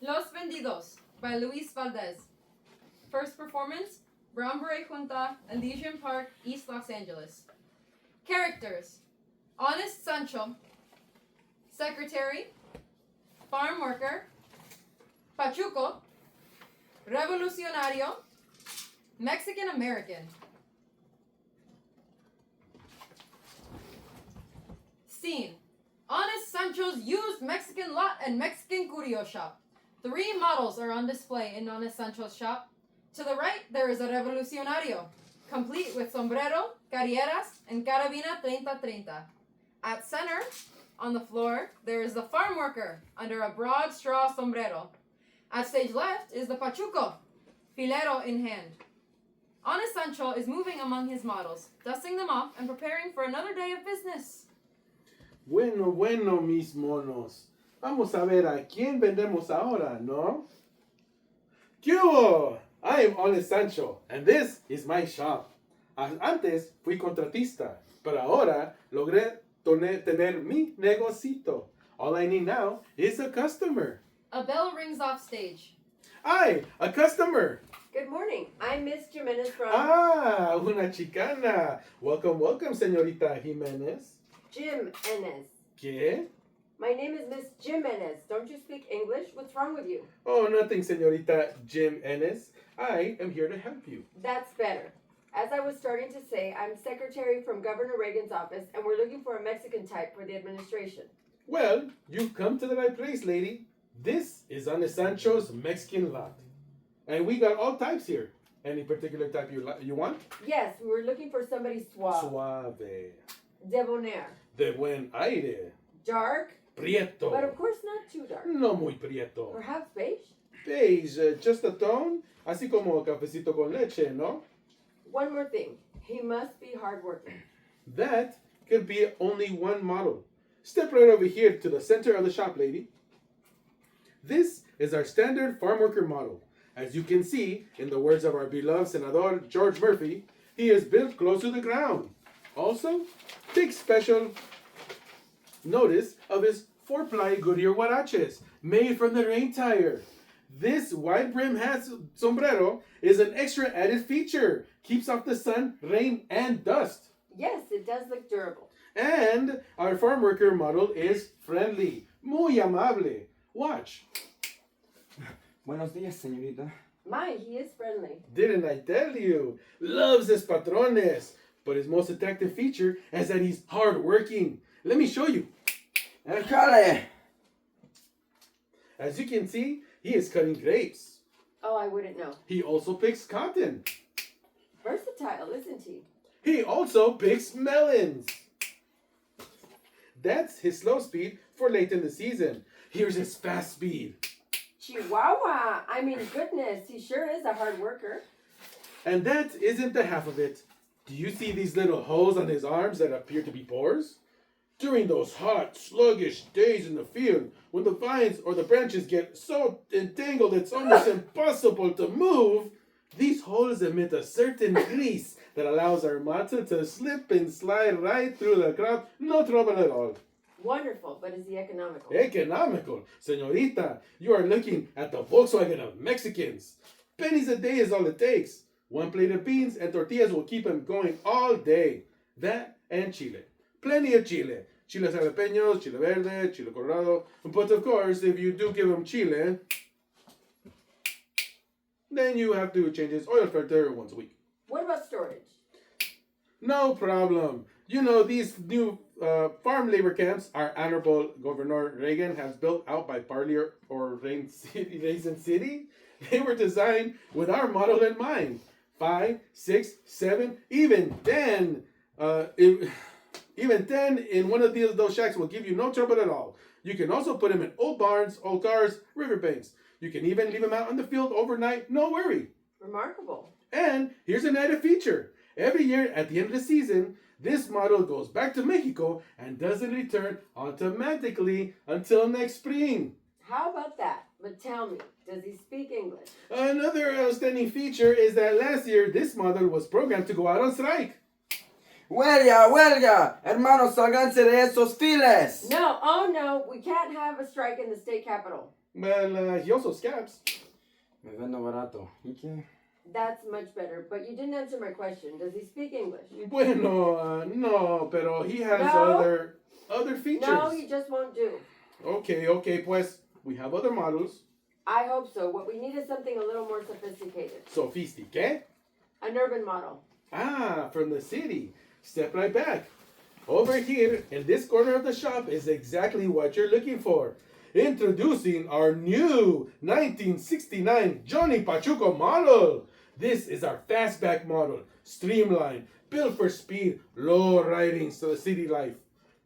Los Vendidos by Luis Valdez. First performance, Brown Beret Junta, Elysian Park, East Los Angeles. Characters: Honest Sancho, Secretary, Farm Worker, Pachuco, Revolucionario, Mexican American. Scene: Honest Sancho's used Mexican lot and Mexican curio shop. 3 models are on display in Honest Sancho's shop. To the right, there is a Revolucionario, complete with sombrero, carreras, and carabina 30-30. At center, on the floor, there is the farm worker under a broad straw sombrero. At stage left is the Pachuco, filero in hand. Honest Sancho is moving among his models, dusting them off and preparing for another day of business. Bueno, mis monos. Vamos a ver a quién vendemos ahora, ¿no? ¿Qué hubo? I am Honest Sancho, and this is my shop. Antes fui contratista, pero ahora logré tener mi negocito. All I need now is a customer. A bell rings off stage. Ay, a customer. Good morning. I'm Miss Jimenez from... Ah, una chicana. Welcome, señorita Jimenez. Jimenez. ¿Qué? My name is Miss Jimenez. Don't you speak English? What's wrong with you? Oh, nothing, señorita Jimenez. I am here to help you. That's better. As I was starting to say, I'm secretary from Governor Reagan's office, and we're looking for a Mexican type for the administration. Well, you've come to the right place, lady. This is Honest Sancho's Mexican lot. And we got all types here. Any particular type you want? Yes, we were looking for somebody suave. Suave. Debonair. De buen aire. Dark. Prieto. But of course not too dark. No muy prieto. Perhaps beige? Beige, just a tone. Así como cafecito con leche, ¿no? One more thing. He must be hardworking. That could be only one model. Step right over here to the center of the shop, lady. This is our standard farm worker model. As you can see, in the words of our beloved Senador George Murphy, he is built close to the ground. Also, take special notice of his 4-ply Goodyear huaraches, made from the rain tire. This wide brim hat sombrero is an extra added feature. Keeps off the sun, rain, and dust. Yes, it does look durable. And our farm worker model is friendly, muy amable. Watch. Buenos días, señorita. My, he is friendly. Didn't I tell you? Loves his patrones. But his most attractive feature is that he's hardworking. Let me show you. ¡El jale! As you can see, he is cutting grapes. Oh, I wouldn't know. He also picks cotton. Versatile, isn't he? He also picks melons. That's his slow speed for late in the season. Here's his fast speed. Chihuahua! I mean, goodness, he sure is a hard worker. And that isn't the half of it. Do you see these little holes on his arms that appear to be pores? During those hot, sluggish days in the field, when the vines or the branches get so entangled it's almost impossible to move, these holes emit a certain grease that allows our mata to slip and slide right through the crowd, no trouble at all. Wonderful, but is he economical? Economical. Señorita, you are looking at the Volkswagen of Mexicans. Pennies a day is all it takes. 1 plate of beans and tortillas will keep him going all day. That and chile. Plenty of chile. Chile jalapeños, chile verde, chile colorado. But of course, if you do give him chile, then you have to change his oil filter once a week. What about storage? No problem. You know, these new farm labor camps our Honorable Governor Reagan has built out by Parlier or Raisin City. They were designed with our model in mind. 5, 6, 7, even 10. Even 10 in one of those shacks will give you no trouble at all. You can also put them in old barns, old cars, riverbanks. You can even leave them out on the field overnight, no worry. Remarkable. And here's an added feature. Every year at the end of the season, this model goes back to Mexico and doesn't return automatically until next spring. How about that? But tell me, does he speak English? Another outstanding feature is that last year this model was programmed to go out on strike. ¡Huelga, huelga! Hermanos, sálganse de esos files. No, oh no, we can't have a strike in the state capitol. Well, he also scabs. Me vendo barato. ¿Y qué? That's much better, but you didn't answer my question. Does he speak English? Bueno, no, pero he has No. other features. No, he just won't do. Okay, pues, we have other models. I hope so. What we need is something a little more sophisticated. Sophistiqué? An urban model. Ah, from the city. Step right back. Over here, in this corner of the shop, is exactly what you're looking for. Introducing our new 1969 Johnny Pachuco model. This is our fastback model. Streamlined, built for speed, low ridings to the city life.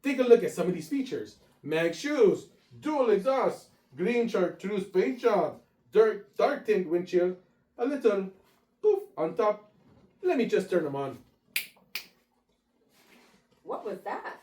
Take a look at some of these features. Mag shoes, dual exhaust, green chartreuse paint job, dark tint windshield, a little poof on top. Let me just turn them on. What was that?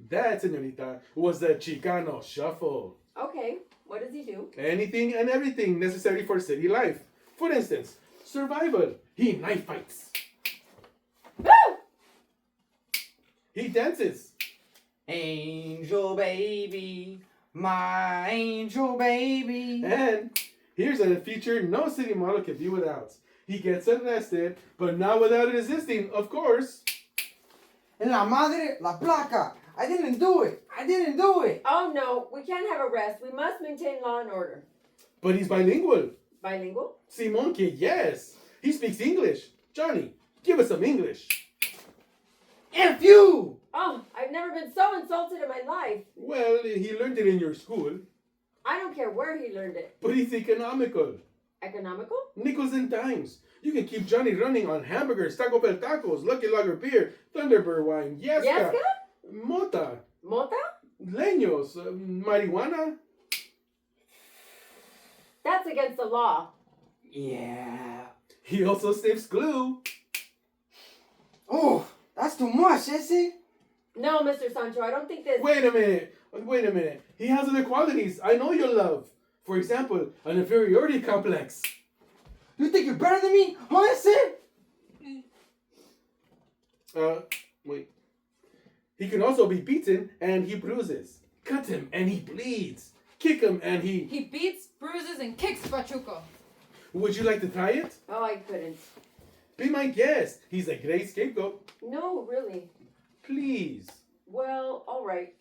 That, señorita, was the Chicano Shuffle. Okay, what does he do? Anything and everything necessary for city life. For instance, survival. He knife fights. Woo! He dances. Angel baby, my angel baby. And here's a feature no city model can be without. He gets arrested, but not without resisting, of course. En la madre, la placa. I didn't do it. I didn't do it. Oh no, we can't have arrests. We must maintain law and order. But he's bilingual. Bilingual? Simon que yes. He speaks English. Johnny, give us some English. F you. Oh, I've never been so insulted in my life. Well, he learned it in your school, I don't care where he learned it. but he's economical. Economical? Nickels and dimes. You can keep Johnny running on hamburgers, Taco Bell tacos, Lucky Lager beer, Thunderbird wine, Yesca, Yesca? Mota, Mota? Leños, marijuana. That's against the law. Yeah. He also sniffs glue. Oh, that's too much, is it? No, Mr. Sancho, I don't think this... Wait a minute. He has other qualities I know you'll love. For example, an inferiority complex. You think you're better than me? Huh, is it? Wait. He can also be beaten and he bruises. Cut him and he bleeds. Kick him and he... He beats, bruises, and kicks Pachuco. Would you like to try it? Oh, I couldn't. Be my guest. He's a great scapegoat. No, really. Please. Well, all right.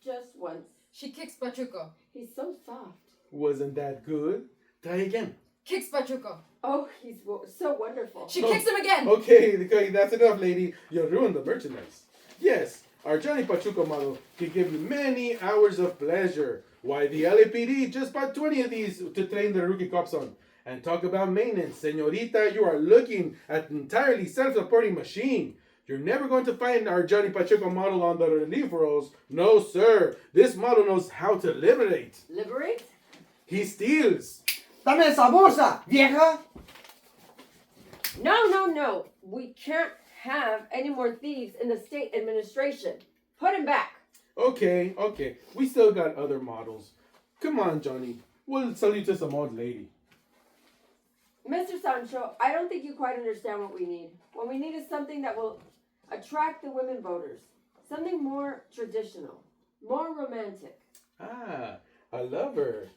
Just once. She kicks Pachuco. He's so soft. Wasn't that good? Try again. Kicks Pachuco. Oh, he's so wonderful. She kicks him again. Okay, that's enough, lady. You'll ruin the merchandise. Yes, our Johnny Pachuco model can give you many hours of pleasure. Why, the LAPD just bought 20 of these to train their rookie cops on. And talk about maintenance. Señorita, you are looking at an entirely self-supporting machine. You're never going to find our Johnny Pachuco model on the relief rolls. No, sir. This model knows how to liberate. Liberate? He steals. Dame esa bolsa, vieja. No. We can't have any more thieves in the state administration. Put him back. Okay. We still got other models. Come on, Johnny. We'll sell you to some old lady. Mr. Sancho, I don't think you quite understand what we need. What we need is something that will attract the women voters. Something more traditional. More romantic. Ah, a lover.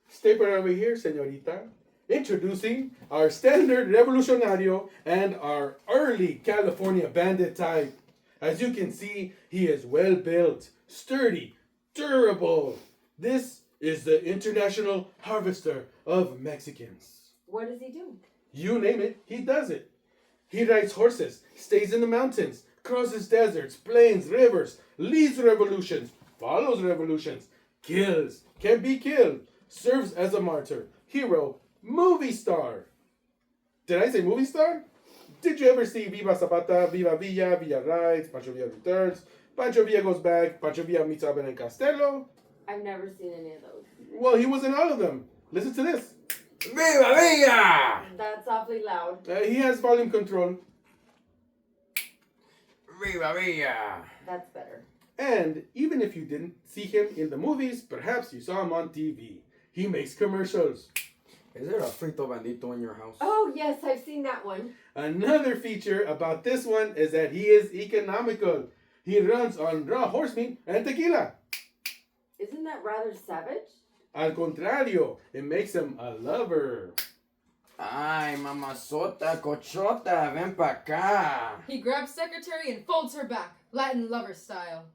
Step right over here, señorita. Introducing our standard Revolucionario and our early California bandit type. As you can see, he is well built, sturdy, durable. This is the international harvester of Mexicans. What does he do? You name it, he does it. He rides horses, stays in the mountains, crosses deserts, plains, rivers, leads revolutions, follows revolutions, kills, can be killed, serves as a martyr, hero, movie star. Did I say movie star? Did you ever see Viva Zapata, Viva Villa, Villa rides, Pancho Villa returns, Pancho Villa goes back, Pancho Villa meets Aben and Costello? I've never seen any of those. Well, he was in all of them. Listen to this. Viva Villa. That's awfully loud. He has volume control. Viva Villa. That's better. And even if you didn't see him in the movies, perhaps you saw him on TV. He makes commercials. Is there a frito bandito in your house? Oh, yes, I've seen that one. Another feature about this one is that he is economical. He runs on raw horse meat and tequila. Isn't that rather savage? Al contrario, it makes him a lover. Ay, mamazota, cochota, ven pa' acá. He grabs secretary and folds her back, Latin lover style.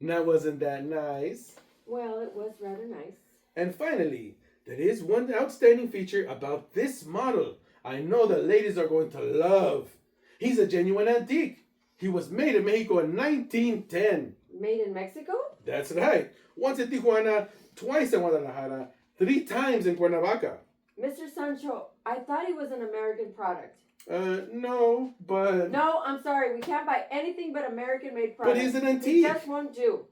Now, wasn't that nice? Well, it was rather nice. And finally, there is one outstanding feature about this model I know the ladies are going to love. He's a genuine antique. He was made in Mexico in 1910. Made in Mexico? That's right. Once in Tijuana, twice in Guadalajara, 3 times in Cuernavaca. Mr. Sancho, I thought he was an American product. No, but... No, I'm sorry. We can't buy anything but American-made products. But he's an antique. It just won't do.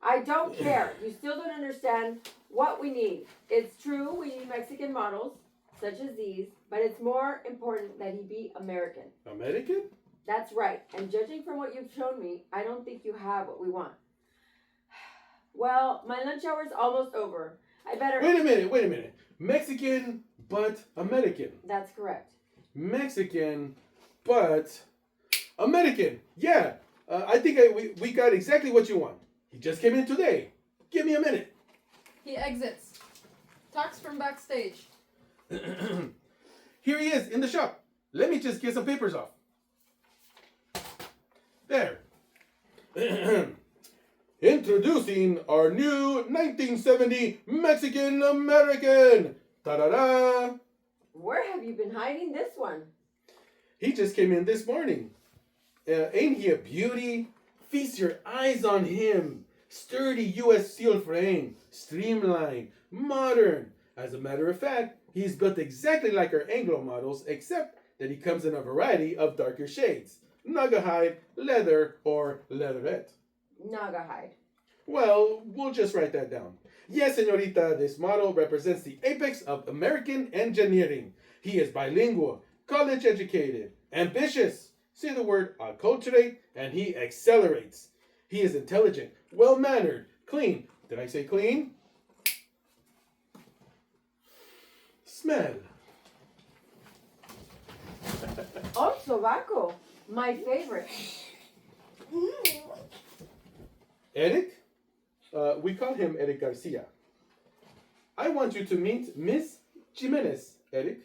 I don't care. You still don't understand what we need. It's true we need Mexican models, such as these, but it's more important that he be American. American? That's right. And judging from what you've shown me, I don't think you have what we want. Well, my lunch hour's almost over. I better... Wait a minute. Mexican, but American. That's correct. Mexican, but American. Yeah, I think we got exactly what you want. He just came in today. Give me a minute. He exits. Talks from backstage. Here he is in the shop. Let me just get some papers off. There. Introducing our new 1970 Mexican American. Ta-da-da! Where have you been hiding this one? He just came in this morning. Ain't he a beauty? Feast your eyes on him. Sturdy U.S. steel frame. Streamlined. Modern. As a matter of fact, he's built exactly like our Anglo models, except that he comes in a variety of darker shades. Naga hide, leather, or leatherette. Naga hide. Well, we'll just write that down. Yes, señorita, this model represents the apex of American engineering. He is bilingual, college educated, ambitious. Say the word acculturate, and he accelerates. He is intelligent, well-mannered, clean. Did I say clean? Smell. Oh, sobaco. My favorite. Eric? We call him Eric Garcia. I want you to meet Miss Jimenez, Eric.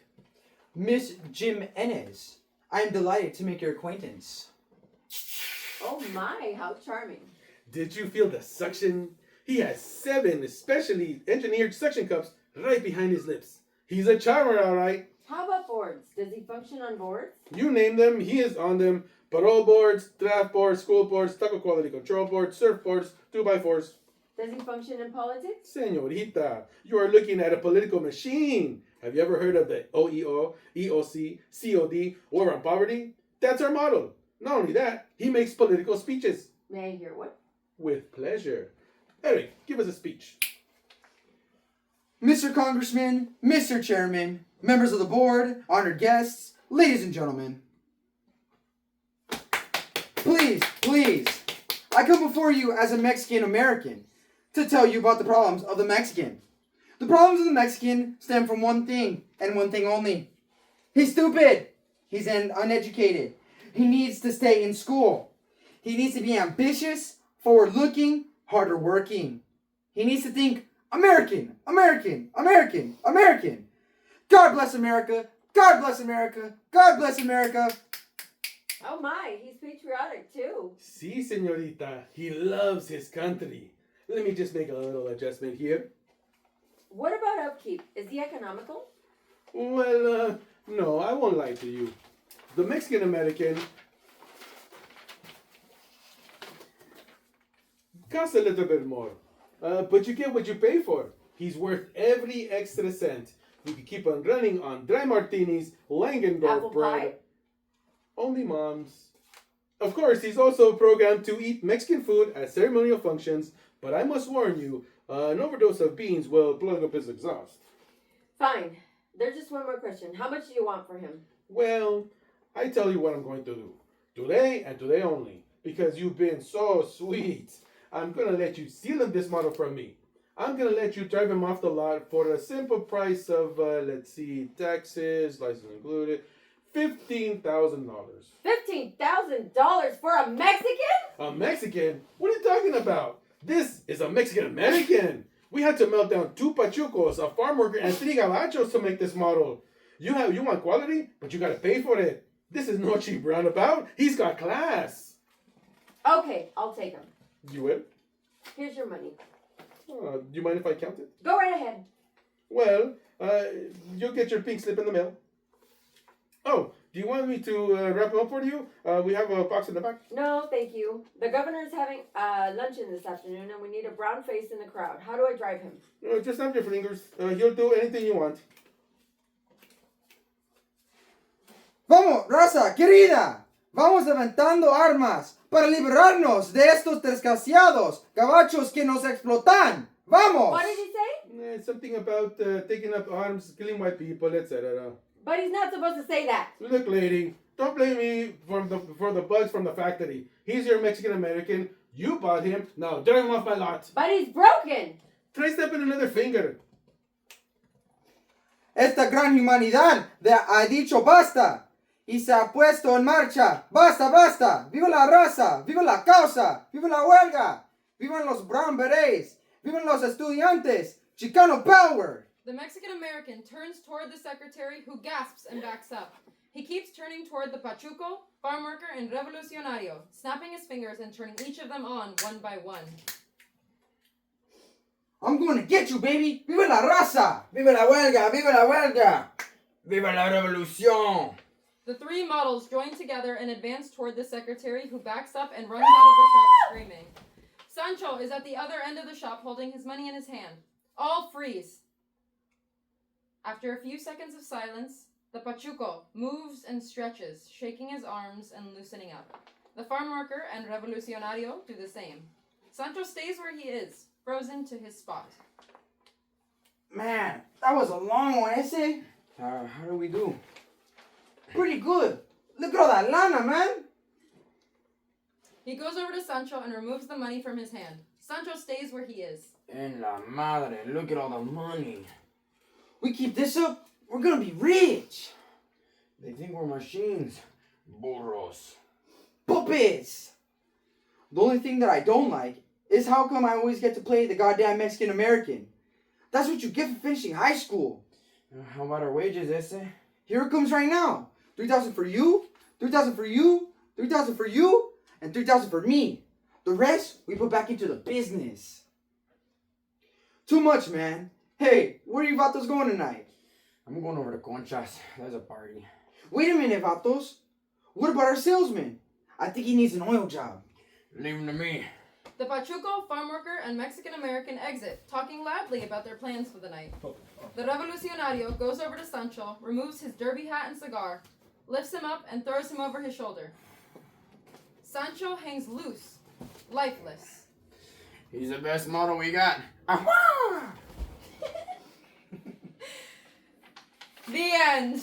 Miss Jim Ennis. I am delighted to make your acquaintance. Oh my, how charming. Did you feel the suction? He has 7 specially engineered suction cups right behind his lips. He's a charmer, all right. How about boards? Does he function on boards? You name them, he is on them. Parole boards, draft boards, school boards, taco quality control boards, surfboards, 2x4s. Does he function in politics? Señorita, you are looking at a political machine. Have you ever heard of the OEO, EOC, COD, War on Poverty? That's our model. Not only that, he makes political speeches. May I hear one? With pleasure. Eric, give us a speech. Mr. Congressman, Mr. Chairman, members of the board, honored guests, ladies and gentlemen. Please, I come before you as a Mexican American to tell you about the problems of the Mexican. The problems of the Mexican stem from one thing, and one thing only. He's stupid. He's uneducated. He needs to stay in school. He needs to be ambitious, forward-looking, harder working. He needs to think American. God bless America. God bless America. God bless America. Oh my, he's patriotic too. Si, señorita, he loves his country. Let me just make a little adjustment here. What about upkeep? Is he economical? Well, no, I won't lie to you. The Mexican American costs a little bit more. But you get what you pay for. He's worth every extra cent. We could keep on running on dry martinis, Langendorf Apple bread. pie? Only moms. Of course, he's also programmed to eat Mexican food at ceremonial functions, but I must warn you, an overdose of beans will plug up his exhaust. Fine. There's just one more question. How much do you want for him? Well, I tell you what I'm going to do. Today and today only. Because you've been so sweet. I'm going to let you seal him this model from me. I'm gonna let you drive him off the lot for a simple price of, let's see, taxes, license included, $15,000. $15,000 for a Mexican? A Mexican? What are you talking about? This is a Mexican American. We had to melt down 2 Pachucos, a farm worker, and 3 Gabachos to make this model. You want quality, but you gotta pay for it. This is no cheap roundabout. He's got class. Okay, I'll take him. You will? Here's your money. Do you mind if I count it? Go right ahead. Well, you'll get your pink slip in the mail. Oh, do you want me to wrap them up for you? We have a box in the back. No, thank you. The governor's having luncheon this afternoon, and we need a brown face in the crowd. How do I drive him? Just snap your fingers. He'll do anything you want. Vamos, raza, querida. Vamos levantando armas para liberarnos de estos desgraciados gabachos que nos explotan. Vamos. What did he say? Something about taking up arms, killing white people, etc. But he's not supposed to say that. Look, lady, don't blame me for the bugs from the factory. He's your Mexican American. You bought him. Now drive him off my lot. But he's broken. Try stepping another finger. Esta gran humanidad ha dicho basta y se ha puesto en marcha. Basta, basta. Viva la raza. Viva la causa. Viva la huelga. Vivan los brown berets. Vivan los estudiantes. Chicano power. The Mexican American turns toward the secretary, who gasps and backs up. He keeps turning toward the Pachuco, Farmworker, and Revolucionario, snapping his fingers and turning each of them on one by one. I'm going to get you, baby. Viva la raza. Viva la huelga. Viva la huelga. Viva la revolución. The 3 models join together and advance toward the secretary, who backs up and runs out of the shop screaming. Sancho is at the other end of the shop holding his money in his hand. All freeze. After a few seconds of silence, the Pachuco moves and stretches, shaking his arms and loosening up. The farm worker and Revolucionario do the same. Sancho stays where he is, frozen to his spot. Man, that was a long one, ese. How do we do? Pretty good. Look at all that lana, man. He goes over to Sancho and removes the money from his hand. Sancho stays where he is. En la madre, look at all the money. We keep this up, we're gonna be rich. They think we're machines. Burros. Puppets. The only thing that I don't like is how come I always get to play the goddamn Mexican American. That's what you get for finishing high school. How about our wages, ese? Here it comes right now. 3,000 for you, 3,000 for you, 3,000 for you, and 3,000 for me. The rest, we put back into the business. Too much, man. Hey, where are you vatos going tonight? I'm going over to Conchas. There's a party. Wait a minute, vatos. What about our salesman? I think he needs an oil job. Leave him to me. The Pachuco, farm worker, and Mexican American exit, talking loudly about their plans for the night. The Revolucionario goes over to Sancho, removes his derby hat and cigar, lifts him up, and throws him over his shoulder. Sancho hangs loose, lifeless. He's the best model we got. Aha! The end.